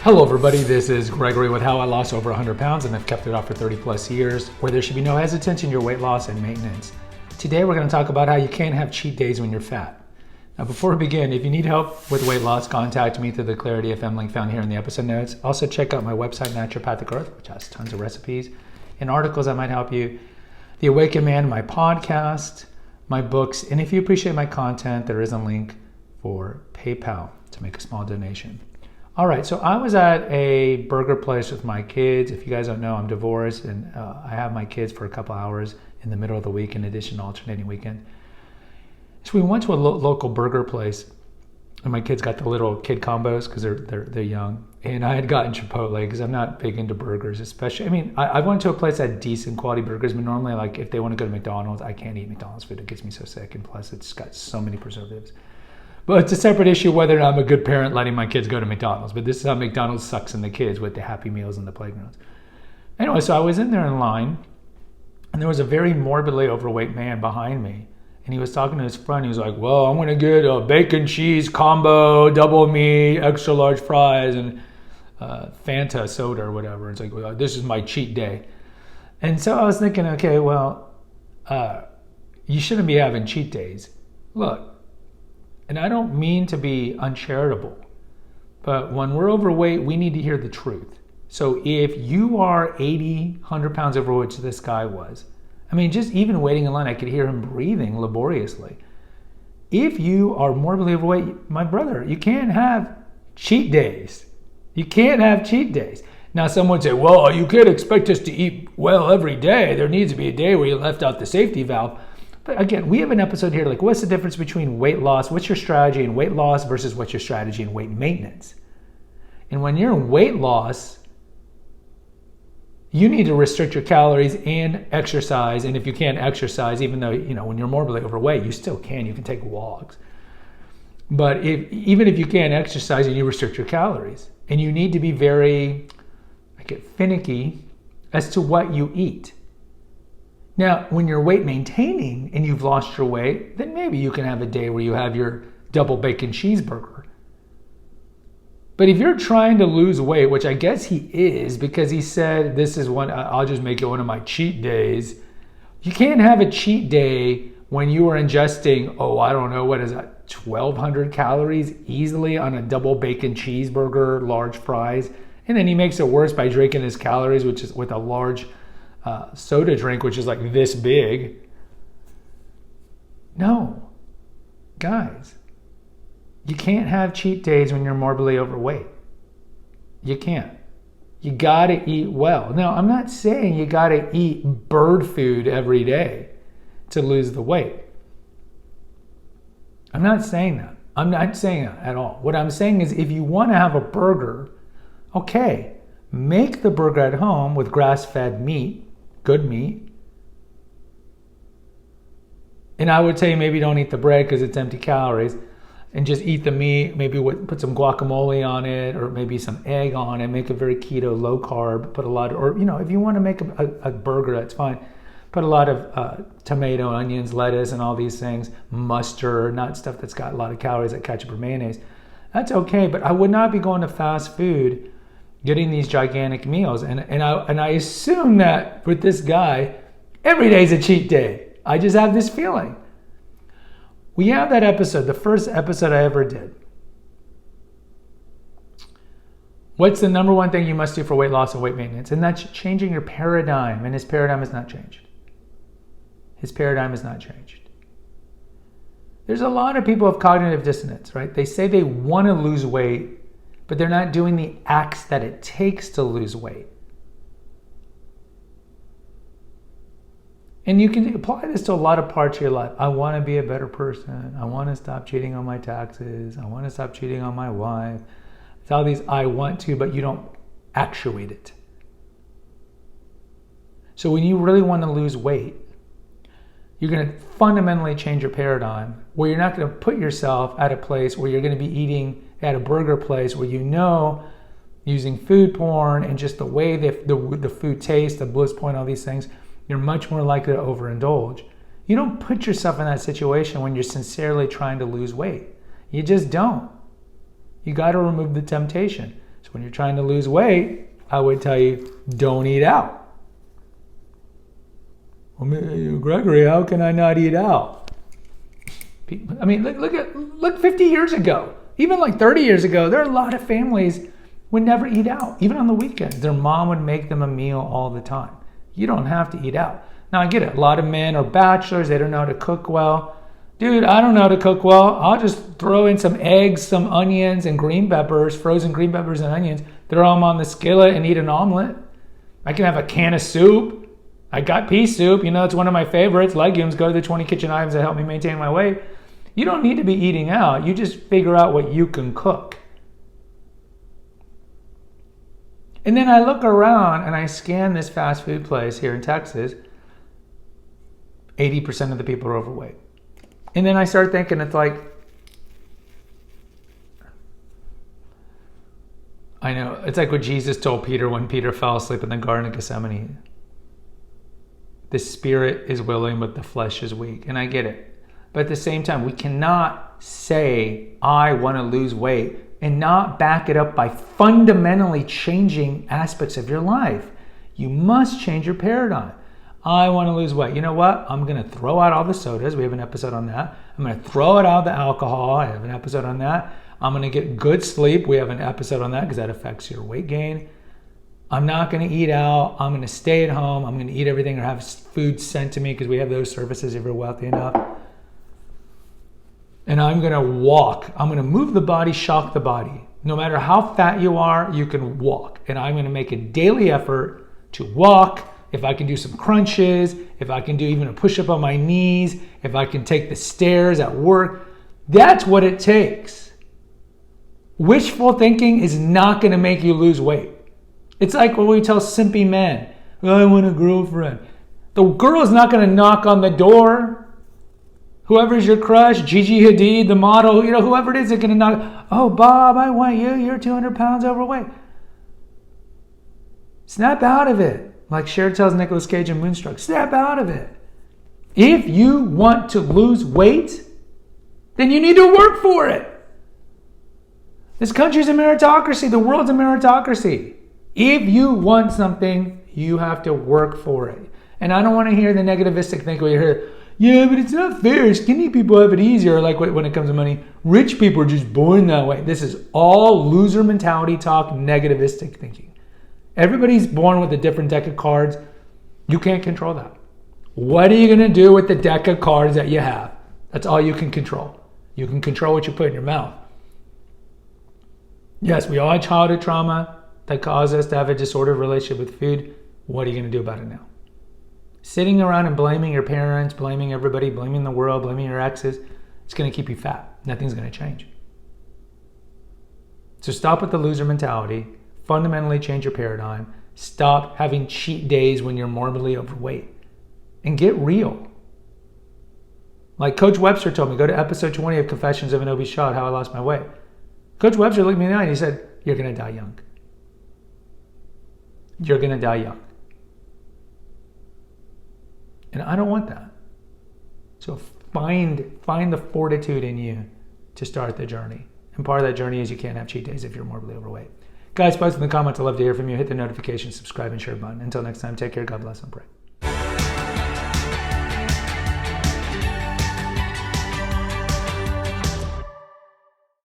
Hello everybody, this is Gregory with How I Lost Over 100 Pounds and I've kept it off for 30 plus years, where there should be no hesitancy in your weight loss and maintenance. Today we're going to talk about how you can't have cheat days when you're fat. Now before we begin, if you need help with weight loss, contact me through the Clarity FM link found here in the episode notes. Also check out my website, Naturopathic Earth, which has tons of recipes and articles that might help you. The Awakened Man, my podcast, my books, and if you appreciate my content, there is a link for PayPal to make a small donation. All right, so I was at a burger place with my kids. If you guys don't know, I'm divorced and I have my kids for a couple hours in the middle of the week in addition to alternating weekend. So we went to a local burger place and my kids got the little kid combos because they're young. And I had gotten Chipotle because I'm not big into burgers, especially. I mean, I went to a place that had decent quality burgers, but normally like if they want to go to McDonald's, I can't eat McDonald's food. It gets me so sick, and plus it's got so many preservatives. But it's a separate issue whether or not I'm a good parent letting my kids go to McDonald's. But this is how McDonald's sucks in the kids with the Happy Meals and the playgrounds. Anyway, so I was in there in line, and there was a very morbidly overweight man behind me. And he was talking to his friend. He was like, well, I'm going to get a bacon cheese combo, double meat, extra large fries, and Fanta soda or whatever. It's like, well, this is my cheat day. And so I was thinking, okay, well, you shouldn't be having cheat days. Look. And I don't mean to be uncharitable, but when we're overweight, we need to hear the truth. So if you are 80, 100 pounds overweight, which this guy was, I mean, just even waiting in line, I could hear him breathing laboriously. If you are morbidly overweight, my brother, you can't have cheat days. You can't have cheat days. Now, someone would say, well, you can't expect us to eat well every day. There needs to be a day where you left out the safety valve. But again, we have an episode here, like what's the difference between weight loss, what's your strategy in weight loss versus what's your strategy in weight maintenance? And when you're in weight loss, you need to restrict your calories and exercise. And if you can't exercise, even though, when you're morbidly overweight, you still can. You can take walks. But even if you can't exercise and you restrict your calories, and you need to be very finicky as to what you eat. Now, when you're weight maintaining and you've lost your weight, then maybe you can have a day where you have your double bacon cheeseburger. But if you're trying to lose weight, which I guess he is because he said this is one, I'll just make it one of my cheat days. You can't have a cheat day when you are ingesting, 1,200 calories easily on a double bacon cheeseburger, large fries. And then he makes it worse by drinking his calories, which is with a large soda drink, which is like this big. No, guys, you can't have cheat days when you're morbidly overweight. You can't. You gotta eat well. Now, I'm not saying you gotta eat bird food every day to lose the weight. I'm not saying that. I'm not saying that at all. What I'm saying is if you want to have a burger, okay, make the burger at home with grass-fed meat, good meat. And I would say maybe don't eat the bread because it's empty calories and just eat the meat, maybe put some guacamole on it or maybe some egg on it, make it very keto, low carb, put a lot if you want to make a burger, that's fine. Put a lot of tomato, onions, lettuce, and all these things, mustard, not stuff that's got a lot of calories like ketchup or mayonnaise. That's okay, but I would not be going to fast food getting these gigantic meals. And I assume that with this guy, every day is a cheat day. I just have this feeling. We have that episode, the first episode I ever did. What's the number one thing you must do for weight loss and weight maintenance? And that's changing your paradigm. And his paradigm has not changed. His paradigm has not changed. There's a lot of people with cognitive dissonance, right? They say they want to lose weight, but they're not doing the acts that it takes to lose weight. And you can apply this to a lot of parts of your life. I want to be a better person. I want to stop cheating on my taxes. I want to stop cheating on my wife. It's all these I want to, but you don't actuate it. So when you really want to lose weight, you're going to fundamentally change your paradigm where you're not going to put yourself at a place where you're going to be eating at a burger place where using food porn and just the way the food tastes, the bliss point, all these things, you're much more likely to overindulge. You don't put yourself in that situation when you're sincerely trying to lose weight. You just don't. You got to remove the temptation. So So when you're trying to lose weight, I would tell you, don't eat out. Well, Gregory, how can I not eat out? I mean, look 50 years ago, even like 30 years ago, there are a lot of families would never eat out, even on the weekends. Their mom would make them a meal all the time. You don't have to eat out. Now I get it, a lot of men are bachelors, they don't know how to cook well. Dude, I don't know how to cook well. I'll just throw in some eggs, some onions, and green peppers, frozen green peppers and onions, throw them on the skillet and eat an omelet. I can have a can of soup. I got pea soup, it's one of my favorites. Legumes, go to the 20 kitchen items that help me maintain my weight. You don't need to be eating out. You just figure out what you can cook. And then I look around and I scan this fast food place here in Texas. 80% of the people are overweight. And then I start thinking, it's like, I know, it's like what Jesus told Peter when Peter fell asleep in the Garden of Gethsemane. The spirit is willing, but the flesh is weak. And I get it. But at the same time, we cannot say, I want to lose weight, and not back it up by fundamentally changing aspects of your life. You must change your paradigm. I want to lose weight. You know what? I'm going to throw out all the sodas. We have an episode on that. I'm going to throw out all the alcohol. I have an episode on that. I'm going to get good sleep. We have an episode on that because that affects your weight gain. I'm not going to eat out. I'm going to stay at home. I'm going to eat everything or have food sent to me because we have those services if you're wealthy enough. And I'm going to walk. I'm going to move the body, shock the body. No matter how fat you are, you can walk. And I'm going to make a daily effort to walk. If I can do some crunches, if I can do even a push-up on my knees, if I can take the stairs at work, that's what it takes. Wishful thinking is not going to make you lose weight. It's like when we tell simpy men, I want a girlfriend. The girl is not going to knock on the door. Whoever's your crush, Gigi Hadid, the model, whoever it is, they're going to knock. Oh, Bob, I want you. You're 200 pounds overweight. Snap out of it. Like Cher tells Nicolas Cage in Moonstruck, snap out of it. If you want to lose weight, then you need to work for it. This country's a meritocracy. The world's a meritocracy. If you want something, you have to work for it. And I don't want to hear the negativistic thing where you hear, yeah, but it's not fair. Skinny people have it easier. Like when it comes to money, rich people are just born that way. This is all loser mentality talk, negativistic thinking. Everybody's born with a different deck of cards. You can't control that. What are you going to do with the deck of cards that you have? That's all you can control. You can control what you put in your mouth. Yes, we all had childhood trauma that caused us to have a disordered relationship with food. What are you going to do about it now? Sitting around and blaming your parents, blaming everybody, blaming the world, blaming your exes, it's going to keep you fat. Nothing's going to change. So stop with the loser mentality. Fundamentally change your paradigm. Stop having cheat days when you're morbidly overweight. And get real. Like Coach Webster told me, go to episode 20 of Confessions of an Obese Child, How I Lost My Weight. Coach Webster looked me in the eye and he said, you're going to die young. You're going to die young. And I don't want that. So find the fortitude in you to start the journey. And part of that journey is you can't have cheat days if you're morbidly overweight. Guys, post in the comments. I'd love to hear from you. Hit the notification, subscribe, and share button. Until next time, take care. God bless and pray.